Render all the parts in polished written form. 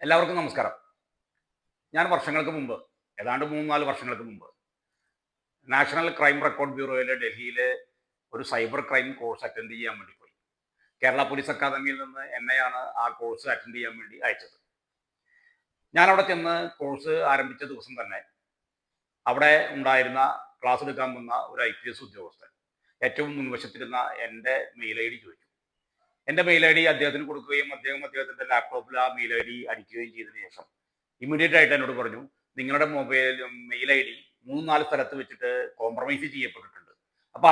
എല്ലാവർക്കും നമസ്കാരം. ഞാൻ വർഷങ്ങൾക്ക് മുമ്പ്, ഏതാണ്ട് 3-4 വർഷങ്ങൾക്ക് മുമ്പ്, നാഷണൽ ക്രൈം റെക്കോർഡ് ബ്യൂറോയിലെ ഡൽഹിയിലെ ഒരു സൈബർ ക്രൈം കോഴ്സ് അറ്റൻഡ് ചെയ്യാൻ വേണ്ടി പോയി. കേരള പോലീസ് അക്കാദമിയിൽ നിന്ന് എന്നെയാണ് ആ കോഴ്സ് അറ്റൻഡ് ചെയ്യാൻ വേണ്ടി അയച്ചത്. ഞാൻ അവിടെ ചെന്ന് കോഴ്സ് ആരംഭിച്ച ദിവസം തന്നെ അവിടെ ഉണ്ടായിരുന്ന ക്ലാസ് എടുക്കാൻ വന്ന ഒരു IPS ഉദ്യോഗസ്ഥൻ ഏറ്റവും മുൻവശത്തിരുന്ന എൻ്റെ മെയിൽ ID ചോദിച്ചു. എൻ്റെ മെയിൽ ID അദ്ദേഹത്തിന് കൊടുക്കുകയും അദ്ദേഹത്തിൻ്റെ ലാപ്ടോപ്പിൽ ആ മെയിൽ ID അടിക്കുകയും ചെയ്തതിനു ശേഷം ഇമ്മീഡിയറ്റ് ആയിട്ട് എന്നോട് പറഞ്ഞു, നിങ്ങളുടെ മെയിൽ ID 3-4 സ്ഥലത്ത് വെച്ചിട്ട് കോംപ്രമൈസ് ചെയ്യപ്പെട്ടിട്ടുണ്ട്. അപ്പൊ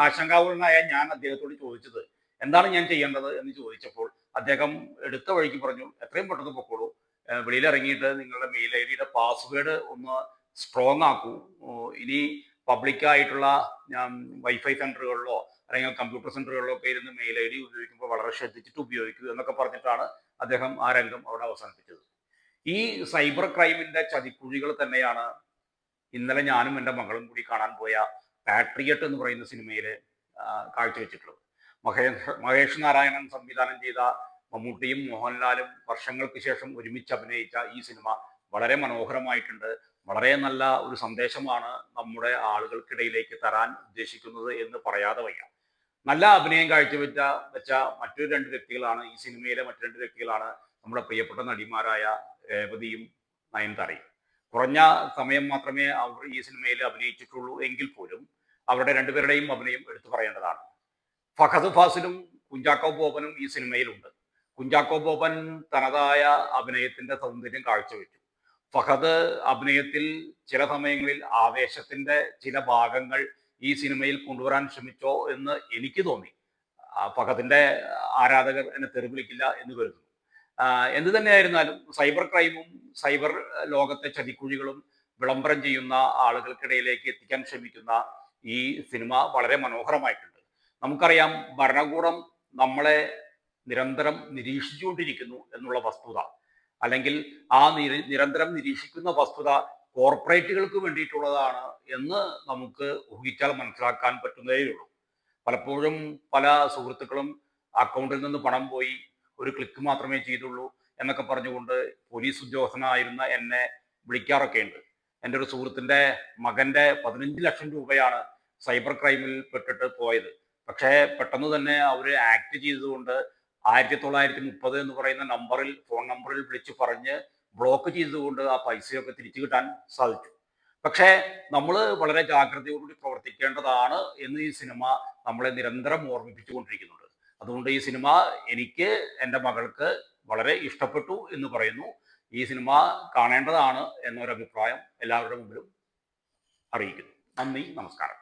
ആശങ്കാകുലനായ ഞാൻ അദ്ദേഹത്തോട് ചോദിച്ചത് എന്താണ് ഞാൻ ചെയ്യേണ്ടത് എന്ന് ചോദിച്ചപ്പോൾ അദ്ദേഹം എടുത്ത വഴിക്ക് പറഞ്ഞു, എത്രയും പെട്ടെന്ന് പൊക്കോളൂ, വെളിയിൽ ഇറങ്ങിയിട്ട് നിങ്ങളുടെ മെയിൽ ID പാസ്വേഡ് ഒന്ന് സ്ട്രോങ് ആക്കൂ. ഇനി പബ്ലിക്കായിട്ടുള്ള വൈഫൈ സെന്ററുകളിലോ അല്ലെങ്കിൽ കമ്പ്യൂട്ടർ സെന്ററുകളിലോ ഒക്കെ ഇരുന്ന് മെയിൽ ID ഉപയോഗിക്കുമ്പോൾ വളരെ ശ്രദ്ധിച്ചിട്ട് ഉപയോഗിക്കൂ എന്നൊക്കെ പറഞ്ഞിട്ടാണ് അദ്ദേഹം ആ രംഗം അവിടെ അവസാനിപ്പിച്ചത്. ഈ സൈബർ ക്രൈമിന്റെ ചതിക്കുഴികൾ തന്നെയാണ് ഇന്നലെ ഞാനും എൻ്റെ മകളും കൂടി കാണാൻ പോയ പാട്രിയറ്റ് എന്ന് പറയുന്ന സിനിമയിൽ കാഴ്ചവെച്ചിട്ടുള്ളത്. മഹേഷ് നാരായണൻ സംവിധാനം ചെയ്ത മമ്മൂട്ടിയും മോഹൻലാലും വർഷങ്ങൾക്ക് ശേഷം ഒരുമിച്ച് അഭിനയിച്ച ഈ സിനിമ വളരെ മനോഹരമായിട്ടുണ്ട്. വളരെ നല്ല ഒരു സന്ദേശമാണ് നമ്മുടെ ആളുകൾക്കിടയിലേക്ക് തരാൻ ഉദ്ദേശിക്കുന്നത് എന്ന് പറയാതെ വയ്യ. നല്ല അഭിനയം വെച്ച മറ്റൊരു 2 വ്യക്തികളാണ്, ഈ സിനിമയിലെ മറ്റു 2 വ്യക്തികളാണ് നമ്മുടെ പ്രിയപ്പെട്ട നടിമാരായ രേവതിയും നയൻതാരയും. കുറഞ്ഞ സമയം മാത്രമേ അവർ ഈ സിനിമയിൽ അഭിനയിച്ചിട്ടുള്ളൂ എങ്കിൽ പോലും അവരുടെ 2 പേരുടെയും അഭിനയം എടുത്തു പറയേണ്ടതാണ്. ഫഹദ് ഫാസിലും കുഞ്ചാക്കോ ബോബനും ഈ സിനിമയിലുണ്ട്. കുഞ്ചാക്കോ ബോബൻ തനതായ അഭിനയത്തിന്റെ സൗന്ദര്യം കാഴ്ചവെച്ചു. ഫഹദ് അഭിനയത്തിൽ ചില സമയങ്ങളിൽ ആവേശത്തിന്റെ ചില ഭാഗങ്ങൾ ഈ സിനിമയിൽ കൊണ്ടുവരാൻ ശ്രമിച്ചോ എന്ന് എനിക്ക് തോന്നി. ഫഹദിന്റെ ആരാധകർ എന്നെ തെറി വിളിക്കില്ല എന്ന് കരുതുന്നു. എന്ത് തന്നെയായിരുന്നാലും സൈബർ ക്രൈമും സൈബർ ലോകത്തെ ചതിക്കുഴികളും വിളംബരം ചെയ്യുന്ന ആളുകൾക്കിടയിലേക്ക് എത്തിക്കാൻ ശ്രമിക്കുന്ന ഈ സിനിമ വളരെ മനോഹരമായിട്ടുണ്ട്. നമുക്കറിയാം, ഭരണകൂടം നമ്മളെ നിരന്തരം നിരീക്ഷിച്ചുകൊണ്ടിരിക്കുന്നു എന്നുള്ള വസ്തുത, അല്ലെങ്കിൽ ആ നിരന്തരം നിരീക്ഷിക്കുന്ന വസ്തുത കോർപ്പറേറ്റുകൾക്ക് വേണ്ടിയിട്ടുള്ളതാണ് എന്ന് നമുക്ക് ഊഹിച്ചാൽ മനസ്സിലാക്കാൻ പറ്റുന്നതേയുള്ളൂ. പലപ്പോഴും പല സുഹൃത്തുക്കളും അക്കൗണ്ടിൽ നിന്ന് പണം പോയി, ഒരു ക്ലിക്ക് മാത്രമേ ചെയ്തുള്ളൂ എന്നൊക്കെ പറഞ്ഞുകൊണ്ട് പോലീസ് ഉദ്യോഗസ്ഥനായിരുന്ന എന്നെ വിളിക്കാറൊക്കെ ഉണ്ട്. എൻ്റെ ഒരു സുഹൃത്തിൻ്റെ മകൻ്റെ 15 ലക്ഷം രൂപയാണ് സൈബർ ക്രൈമിൽ പെട്ടിട്ട് പോയത്. പക്ഷേ പെട്ടെന്ന് തന്നെ അവർ ആക്ട് ചെയ്തതുകൊണ്ട് 1930 എന്ന് പറയുന്ന ഫോൺ നമ്പറിൽ വിളിച്ച് പറഞ്ഞ് ബ്ലോക്ക് ചെയ്തതുകൊണ്ട് ആ പൈസയൊക്കെ തിരിച്ചു കിട്ടാൻ സാധിച്ചു. പക്ഷേ നമ്മൾ വളരെ ജാഗ്രതയോടുകൂടി പ്രവർത്തിക്കേണ്ടതാണ് എന്ന് ഈ സിനിമ നമ്മളെ നിരന്തരം ഓർമ്മിപ്പിച്ചുകൊണ്ടിരിക്കുന്നുണ്ട്. അതുകൊണ്ട് ഈ സിനിമ എനിക്ക്, എൻ്റെ മകൾക്ക് വളരെ ഇഷ്ടപ്പെട്ടു എന്ന് പറയുന്നു. ഈ സിനിമ കാണേണ്ടതാണ് എന്നൊരു അഭിപ്രായം എല്ലാവരുടെ മുമ്പിലും അറിയിക്കുന്നു. നന്ദി, നമസ്കാരം.